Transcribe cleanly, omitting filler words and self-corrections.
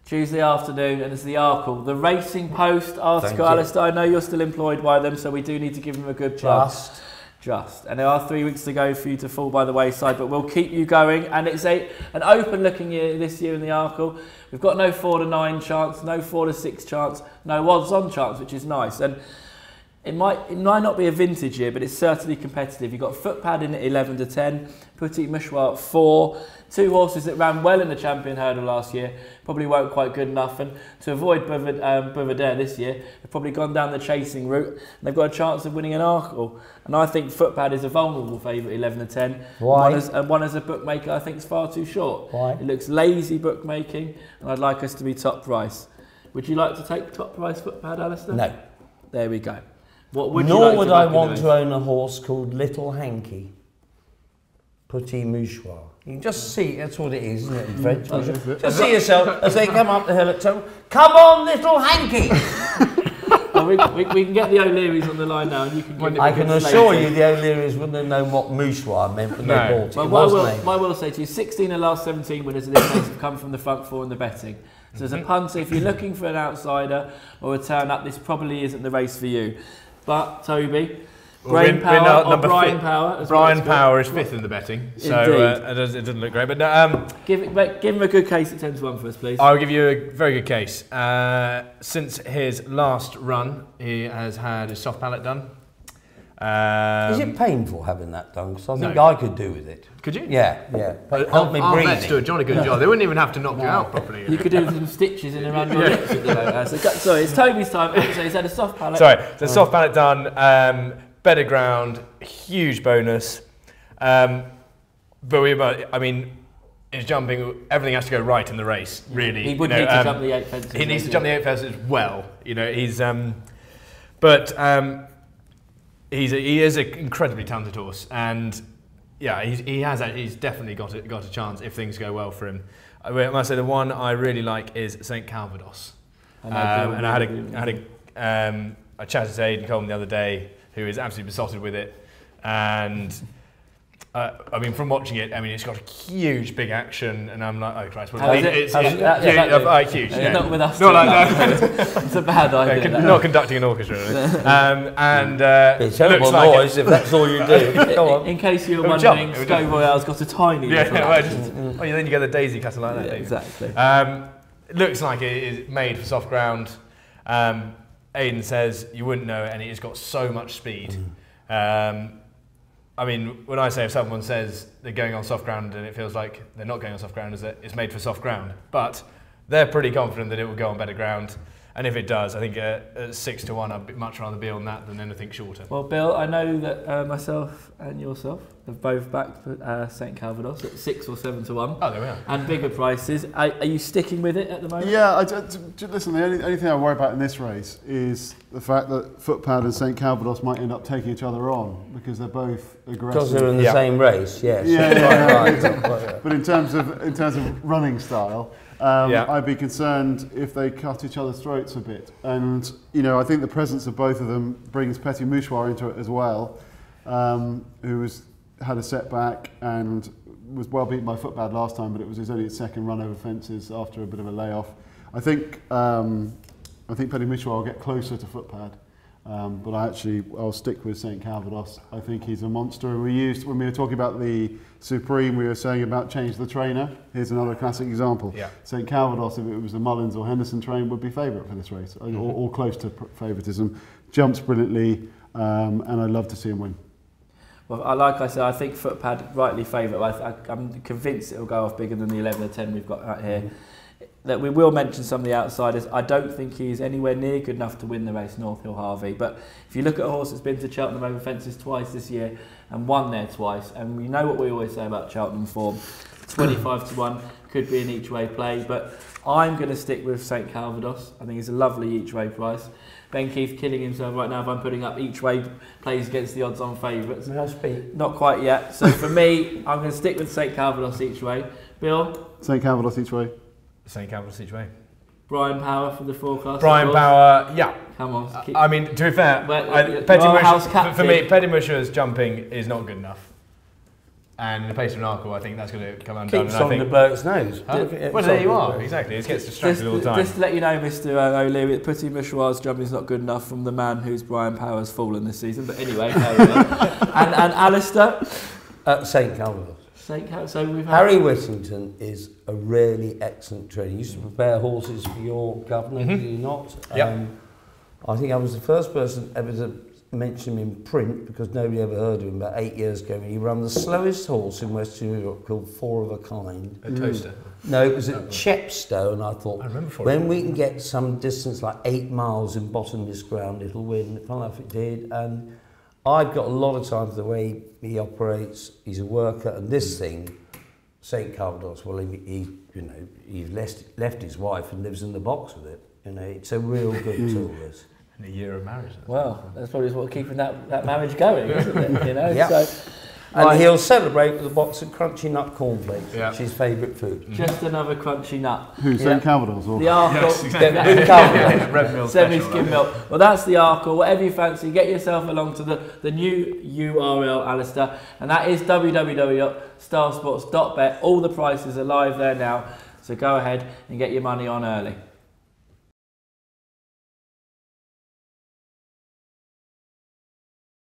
Tuesday afternoon, and it's the Arkle. The Racing Post Arkle, Alastair, I know you're still employed by them, so we do need to give them a good chance. Just. And there are 3 weeks to go for you to fall by the wayside, but we'll keep you going. And it's an open-looking year this year in the Arkle. We've got no 4 to 9 chance, no 4 to 6 chance, no odds-on chance, which is nice. And it might not be a vintage year, but it's certainly competitive. You've got Footpad in at 11 to 10, Petit Mouchoir at 4. 2 horses that ran well in the Champion Hurdle last year, probably weren't quite good enough. And to avoid Bovadaire this year, they've probably gone down the chasing route. And they've got a chance of winning an Arkle. And I think Footpad is a vulnerable favourite, 11 to 10. Why? One as a bookmaker, I think is far too short. Why? It looks lazy bookmaking, and I'd like us to be top price. Would you like to take top price Footpad, Alastair? No. There we go. What would Nor you like would to I back want to own a horse called Little Hanky. Petit Mouchoir. You can just see, that's what it is, isn't it, in French? Just see yourself as they come up the hill at Toby. Come on, Little Hanky! Well, we can get the O'Learys on the line now, and you can give I can assure you the O'Learys wouldn't have known what Mouchoir meant when they bought it. Well, I will say to you, 16 of the last 17 winners of this race have come from the front 4 in the betting. So as a punter, if you're looking for an outsider or a turn up, this probably isn't the race for you. But Toby, Brian Power is 5th in the betting, so it doesn't look great. But give him a good case at 10 to 1 for us, please. I'll give you a very good case. Since his last run, he has had his soft palate done. Is it painful having that done? Because I think I could do with it. Could you? Yeah. Help me breathe. Let's do a jolly good job. They wouldn't even have to knock you out properly. You could do some stitches in around your lips. Sorry, it's Toby's time. So he's had a soft palate. Sorry, so soft palate done. Better ground, huge bonus. But his jumping, everything has to go right in the race, really. He would need to jump the 8 fences. He needs to jump the 8 fences well. He is an incredibly talented horse, and he's definitely got a chance if things go well for him. I must say the one I really like is St Calvados, and I had a chat to Aidan Coleman the other day, who is absolutely besotted with it, and from watching it, it's got a huge, big action, and I'm like, oh Christ, it's huge. Yeah. Not with us. Not like that. It's a bad idea. Not conducting an orchestra. Really. It's terrible noise if that's all you do. Go on. In case you were wondering, Sco Royale's got a tiny. Then you get the daisy cutter like that. Yeah, exactly. It looks like it is made for soft ground. Aidan says you wouldn't know it, and it's got so much speed. When I say if someone says they're going on soft ground and it feels like they're not going on soft ground, is that it's made for soft ground. But they're pretty confident that it will go on better ground. And if it does, I think at 6 to 1, I'd much rather be on that than anything shorter. Well, Bill, I know that myself and yourself have both backed St Calvados at 6 or 7 to 1. Oh, there we are. And bigger prices. Are you sticking with it at the moment? Yeah, listen, the only thing I worry about in this race is the fact that Footpad and St Calvados might end up taking each other on because they're both aggressive. Because they're in the same race, yes. Yeah. But in terms of running style, I'd be concerned if they cut each other's throats a bit. And, I think the presence of both of them brings Petit Mouchoir into it as well, who had a setback and was well beaten by Footpad last time, but it was only his second run over fences after a bit of a layoff. I think Petit Mouchoir will get closer to Footpad, but I'll stick with St Calvados. I think he's a monster. When we were talking about the Supreme, we were saying about change the trainer. Here's another classic example. Yeah. St Calvados, if it was the Mullins or Henderson train, would be favourite for this race, or close to favouritism. Jumps brilliantly, and I'd love to see him win. Well, like I said, I think Footpad rightly favourite. I'm convinced it will go off bigger than the 11 or 10 we've got out here. That we will mention some of the outsiders. I don't think he's anywhere near good enough to win the race, North Hill Harvey. But if you look at a horse that's been to Cheltenham over fences twice this year and won there twice, and we know what we always say about Cheltenham form, 25 to 1 could be an each way play. But I'm going to stick with St Calvados. I think it's a lovely each way price. Ben Keith killing himself right now if I'm putting up each way plays against the odds on favourites. May I speak? Not quite yet. So for me, I'm going to stick with St Calvados each way. Bill? St Calvados each way. St Calvados each way. Brian Power for the forecast. Brian Power, yeah. Come on. To be fair, Petit Mouchoir's jumping is not good enough. And in the pace of an Arkle, I think that's going to come undone. Keeps on the bloke's nose. Well, there you are. Exactly. It gets distracted all the time. Just to let you know, Mr. O'Leary, that Petit Mouchoir's jumping is not good enough from the man whose Brian Power's fallen this season. But anyway, and Alastair? St Calvados. St Calvados. So we've had Harry Whittington is a really excellent trainer. He used to prepare horses for your governor, did he not? Yep. I think I was the first person ever to mention him in print because nobody ever heard of him about 8 years ago. He ran the slowest horse in Western Europe called Four of a Kind. A toaster? No, it was at Chepstow, and I thought, when we can get some distance like 8 miles in bottomless ground, it'll win. Fun enough it did. And I've got a lot of time for the way he operates. He's a worker, and this thing, St Calvados, well, he's left his wife and lives in the box with it. You know, it's a real good tool. This. In a year of marriage. Well, that's probably what's keeping that marriage going, isn't it? You know. Yeah. So, and he'll celebrate with a box of crunchy nut cornflakes, which is his favourite food. Just another crunchy nut. Who, St Calvados? Or? The Arkle. Yes, exactly. Red milk. Semi-skim milk. Well, that's the Arkle. Whatever you fancy, get yourself along to the new URL, Alastair, and that is www.starsports.bet. All the prices are live there now, so go ahead and get your money on early.